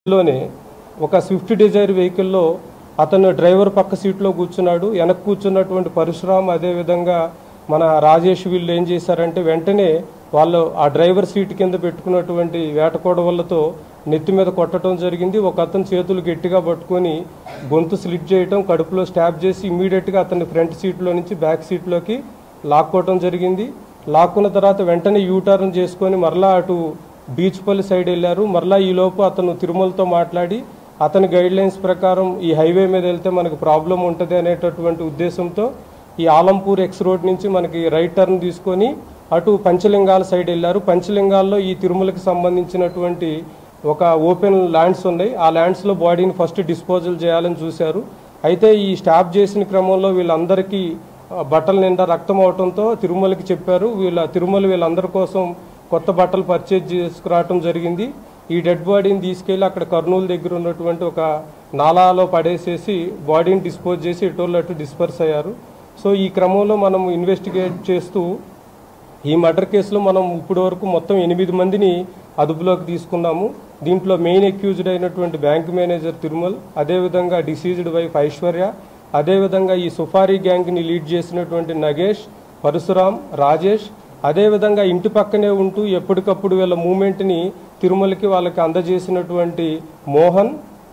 లోనే ఒక Swift Dzire వెహికల్లో అతను డ్రైవర్ పక్క సీట్లో కూర్చున్నాడు. వెనక కూర్చున్నటువంటి పరశురామ్ అదేవిధంగా మన రాజేష్ వీళ్ళు ఏం చేశారంటే వెంటనే వాళ్ళు ఆ డ్రైవర్ సీట్ కింద పెట్టుకున్నటువంటి వేటకోడవలతో నెత్తి మీద కొట్టడం జరిగింది. ఒక అతను చేతులు గట్టిగా పట్టుకొని గొంతు స్లిట్ చేయటం, కడుపులో స్టాబ్ చేసి ఇమ్మీడియట్గా అతన్ని ఫ్రంట్ సీట్లో నుంచి బ్యాక్ సీట్లోకి లాక్కోవటం జరిగింది. లాక్కున్న తర్వాత వెంటనే యూటర్న్ చేసుకొని మరలా అటు బీచ్పల్లి సైడ్ వెళ్ళారు. మరలా ఈలోపు అతను తిరుమలతో మాట్లాడి అతని గైడ్ లైన్స్ ప్రకారం ఈ హైవే మీద వెళ్తే మనకు ప్రాబ్లం ఉంటుంది అనేటటువంటి ఉద్దేశంతో ఈ ఆలంపూర్ ఎక్స్ రోడ్ నుంచి మనకి రైట్ టర్న్ తీసుకొని అటు పంచలింగాల సైడ్ వెళ్ళారు. పంచలింగాల్లో ఈ తిరుమలకి సంబంధించినటువంటి ఒక ఓపెన్ ల్యాండ్స్ ఉన్నాయి. ఆ ల్యాండ్స్లో బాడీని ఫస్ట్ డిస్పోజల్ చేయాలని చూశారు. అయితే ఈ స్టాప్ చేసిన క్రమంలో వీళ్ళందరికీ బట్టల నిండా రక్తం అవడంతో తిరుమలకి చెప్పారు. తిరుమల వీళ్ళందరి కోసం కొత్త బట్టలు పర్చేజ్ చేసుకురావటం జరిగింది. ఈ డెడ్ బాడీని తీసుకెళ్లి అక్కడ కర్నూలు దగ్గర ఉన్నటువంటి ఒక నాలాలో పడేసేసి బాడీని డిస్పోజ్ చేసి ఎటోళ్ళట్టు డిస్పర్స్ అయ్యారు. సో ఈ క్రమంలో మనం ఇన్వెస్టిగేట్ చేస్తూ ఈ మర్డర్ కేసులో మనం ఇప్పటి వరకు మొత్తం 8 మందిని అదుపులోకి తీసుకున్నాము. దీంట్లో మెయిన్ అక్యూజ్డ్ అయినటువంటి బ్యాంక్ మేనేజర్ తిరుమల్, అదేవిధంగా డిసీజ్డ్ వైఫ్ ఐశ్వర్య, అదేవిధంగా ఈ సుఫారీ గ్యాంగ్ని లీడ్ చేసినటువంటి నగేష్, పరశురామ్, రాజేష్, అదేవిధంగా ఇంటి పక్కనే ఉంటూ ఎప్పటికప్పుడు వీళ్ళ మూమెంట్ని తిరుమలకి వాళ్ళకి అందజేసినటువంటి మోహన్,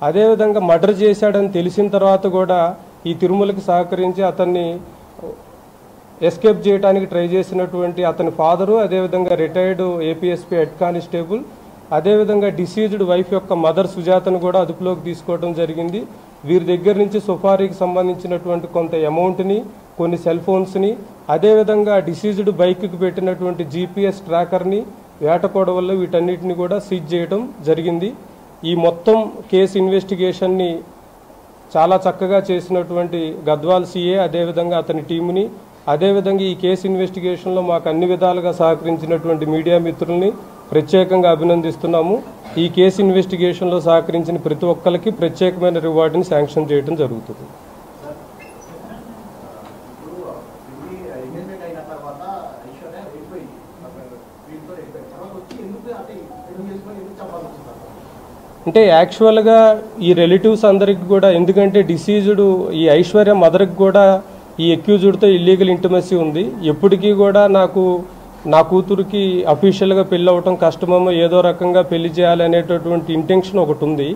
అదేవిధంగా మర్డర్ చేశాడని తెలిసిన తర్వాత కూడా ఈ తిరుమలకి సహకరించి అతన్ని ఎస్కేప్ చేయడానికి ట్రై చేసినటువంటి అతని ఫాదరు, అదేవిధంగా రిటైర్డ్ ఏపీఎస్పీ హెడ్ కానిస్టేబుల్, అదేవిధంగా డిసీజ్డ్ వైఫ్ యొక్క మదర్ సుజాతను కూడా అదుపులోకి తీసుకోవడం జరిగింది. వీరి దగ్గర నుంచి సుఫారీకి సంబంధించినటువంటి కొంత అమౌంట్ని, కొన్ని సెల్ ఫోన్స్ని, అదేవిధంగా డిసీజ్డ్ బైక్కి పెట్టినటువంటి జీపీఎస్ ట్రాకర్ని, వేటకోడవల్లో వీటన్నిటిని కూడా సీజ్ చేయడం జరిగింది. ఈ మొత్తం కేసు ఇన్వెస్టిగేషన్ని చాలా చక్కగా చేసినటువంటి గద్వాల్ సిఏ, అదేవిధంగా అతని టీముని, అదేవిధంగా ఈ కేసు ఇన్వెస్టిగేషన్లో మాకు అన్ని విధాలుగా సహకరించినటువంటి మీడియా మిత్రుల్ని ప్రత్యేకంగా అభినందిస్తున్నాము. ఈ కేసు ఇన్వెస్టిగేషన్లో సహకరించిన ప్రతి ఒక్కరికి ప్రత్యేకమైన రివార్డుని శాంక్షన్ చేయడం జరుగుతుంది. అంటే యాక్చువల్గా ఈ రిలేటివ్స్ అందరికి కూడా, ఎందుకంటే డిసీజ్డ్ ఈ ఐశ్వర్య మదర్కి కూడా ఈ అక్యూజ్డ్తో ఇల్లీగల్ ఇంటిమసీ ఉంది. ఎప్పటికీ కూడా నా కూతురికి అఫీషియల్గా పెళ్ళి అవ్వటం కష్టమేమో, ఏదో రకంగా పెళ్లి చేయాలి అనేటటువంటి ఇంటెన్షన్ ఒకటి ఉంది.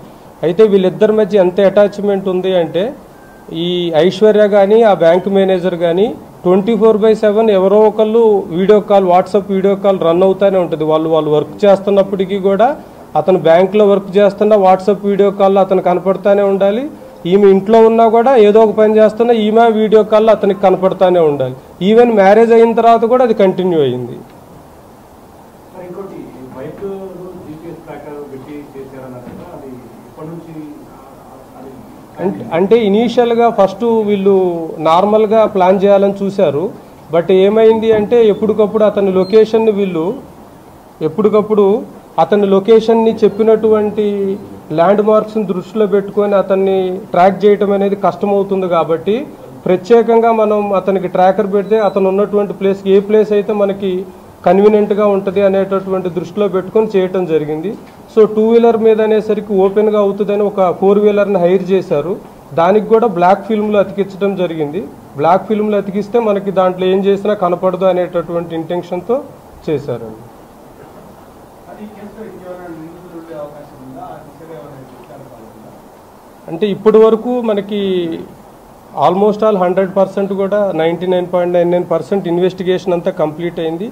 అయితే వీళ్ళిద్దరి మధ్య ఎంత అటాచ్మెంట్ ఉంది అంటే ఈ ఐశ్వర్య కానీ ఆ బ్యాంక్ మేనేజర్ కానీ 24/7 ఎవరో ఒకళ్ళు video call, WhatsApp video call run అవుతూనే ఉంటుంది. వాళ్ళు వర్క్ చేస్తున్నప్పటికీ కూడా అతను బ్యాంకులో వర్క్ చేస్తున్నా వాట్సాప్ వీడియో కాల్లో అతను కనపడుతూనే ఉండాలి. ఈమె ఇంట్లో ఉన్నా కూడా ఏదో ఒక పని చేస్తున్నా ఈమె వీడియో కాల్లో అతనికి కనపడుతూనే ఉండాలి. ఈవెన్ మ్యారేజ్ అయిన తర్వాత కూడా అది కంటిన్యూ అయింది. అంటే ఇనీషియల్గా ఫస్ట్ వీళ్ళు నార్మల్గా ప్లాన్ చేయాలని చూశారు. బట్ ఏమైంది అంటే ఎప్పటికప్పుడు అతని లొకేషన్ని చెప్పినటువంటి ల్యాండ్ మార్క్స్ని దృష్టిలో పెట్టుకొని అతన్ని ట్రాక్ చేయటం అనేది కష్టమవుతుంది. కాబట్టి ప్రత్యేకంగా మనం అతనికి ట్రాకర్ పెడితే అతను ఉన్నటువంటి ప్లేస్కి ఏ ప్లేస్ అయితే మనకి కన్వీనియంట్గా ఉంటుంది అనేటటువంటి దృష్టిలో పెట్టుకొని చేయటం జరిగింది. సో 2 వీలర్ మీద అనేసరికి ఓపెన్గా అవుతుందని ఒక 4 వీలర్ని హైర్ చేశారు. దానికి కూడా బ్లాక్ ఫిల్మ్లో అతికించడం జరిగింది. బ్లాక్ ఫిల్మ్లో అతికిస్తే మనకి దాంట్లో ఏం చేసినా కనపడదు అనేటటువంటి ఇంటెన్షన్తో చేశారండి. అంటే ఇప్పటి వరకు మనకి ఆల్మోస్ట్ 100% కూడా 99.99% ఇన్వెస్టిగేషన్ అంతా కంప్లీట్ అయింది.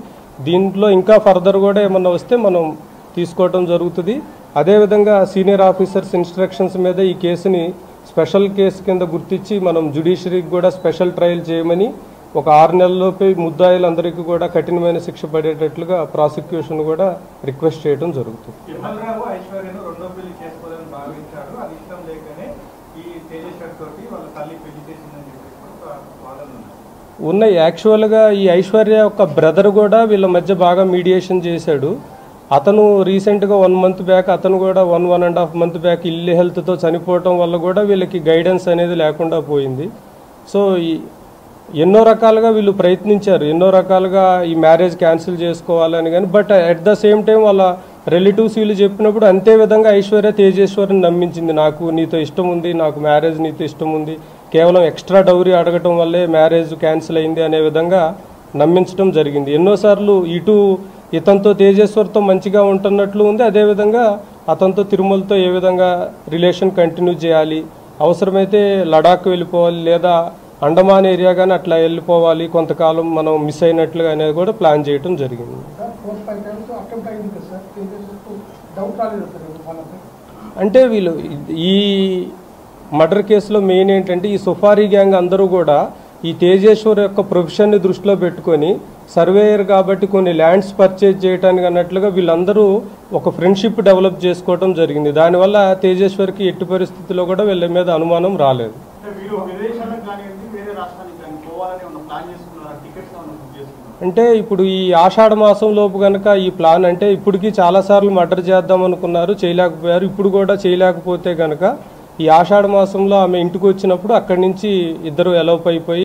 దీంట్లో ఇంకా ఫర్దర్ కూడా ఏమన్నా వస్తే మనం తీసుకోవడం జరుగుతుంది. అదేవిధంగా సీనియర్ ఆఫీసర్స్ ఇన్స్ట్రక్షన్స్ మీద ఈ కేసుని స్పెషల్ కేసు కింద గుర్తించి మనం జ్యుడిషియరీకి కూడా స్పెషల్ ట్రయల్ చేయమని ఒక 6 నెలల్లోపే ముద్దాయిలందరికీ కూడా కఠినమైన శిక్ష పడేటట్లుగా ప్రాసిక్యూషన్ కూడా రిక్వెస్ట్ చేయడం జరుగుతుంది. ఉన్నాయి. యాక్చువల్గా ఈ ఐశ్వర్య యొక్క బ్రదర్ కూడా వీళ్ళ మధ్య బాగా మీడియేషన్ చేశాడు. అతను రీసెంట్గా 1 మంత్ బ్యాక్, అతను కూడా 1.5 మంత్ బ్యాక్ ఇల్లు హెల్త్తో చనిపోవటం వల్ల కూడా వీళ్ళకి గైడెన్స్ అనేది లేకుండా పోయింది. సో ఎన్నో రకాలుగా వీళ్ళు ప్రయత్నించారు, ఎన్నో రకాలుగా ఈ మ్యారేజ్ క్యాన్సిల్ చేసుకోవాలని. కానీ but at the same time వాళ్ళ రిలేటివ్స్ వీళ్ళు చెప్పినప్పుడు అంతే విధంగా ఐశ్వర్య తేజేశ్వరిని నమ్మించింది. నాకు నీతో ఇష్టం ఉంది, నాకు మ్యారేజ్ నీతో ఇష్టం ఉంది, కేవలం ఎక్స్ట్రా డౌరీ అడగటం వల్లే మ్యారేజ్ క్యాన్సిల్ అయింది అనే విధంగా నమ్మించడం జరిగింది. ఎన్నోసార్లు ఇటు ఇతనితో తేజేశ్వర్తో మంచిగా ఉంటున్నట్లు ఉంది, అదేవిధంగా అతనితో తిరుమలతో ఏ విధంగా రిలేషన్ కంటిన్యూ చేయాలి, అవసరమైతే లడాక్ వెళ్ళిపోవాలి లేదా అండమాన్ ఏరియా కానీ అట్లా వెళ్ళిపోవాలి, కొంతకాలం మనం మిస్ అయినట్లుగా అనేది కూడా ప్లాన్ చేయడం జరిగింది. అంటే వీళ్ళు ఈ మర్డర్ కేసులో మెయిన్ ఏంటంటే ఈ సుఫారీ గ్యాంగ్ అందరూ కూడా ఈ తేజేశ్వర్ యొక్క ప్రొఫెషన్ని దృష్టిలో పెట్టుకొని సర్వేయర్ కాబట్టి కొన్ని ల్యాండ్స్ పర్చేజ్ చేయడానికి అన్నట్లుగా వీళ్ళందరూ ఒక ఫ్రెండ్షిప్ డెవలప్ చేసుకోవడం జరిగింది. దానివల్ల తేజేశ్వర్కి ఎట్టి పరిస్థితుల్లో కూడా వీళ్ళ మీద అనుమానం రాలేదు. అంటే ఇప్పుడు ఈ ఆషాఢ మాసం లోపు కనుక ఈ ప్లాన్ అంటే ఇప్పటికీ చాలాసార్లు మర్డర్ చేద్దాం అనుకున్నారు, చేయలేకపోయారు. ఇప్పుడు కూడా చేయలేకపోతే కనుక ఈ ఆషాఢ మాసంలో ఆమె ఇంటికి వచ్చినప్పుడు అక్కడి నుంచి ఇద్దరు ఎలోప్ అయిపోయి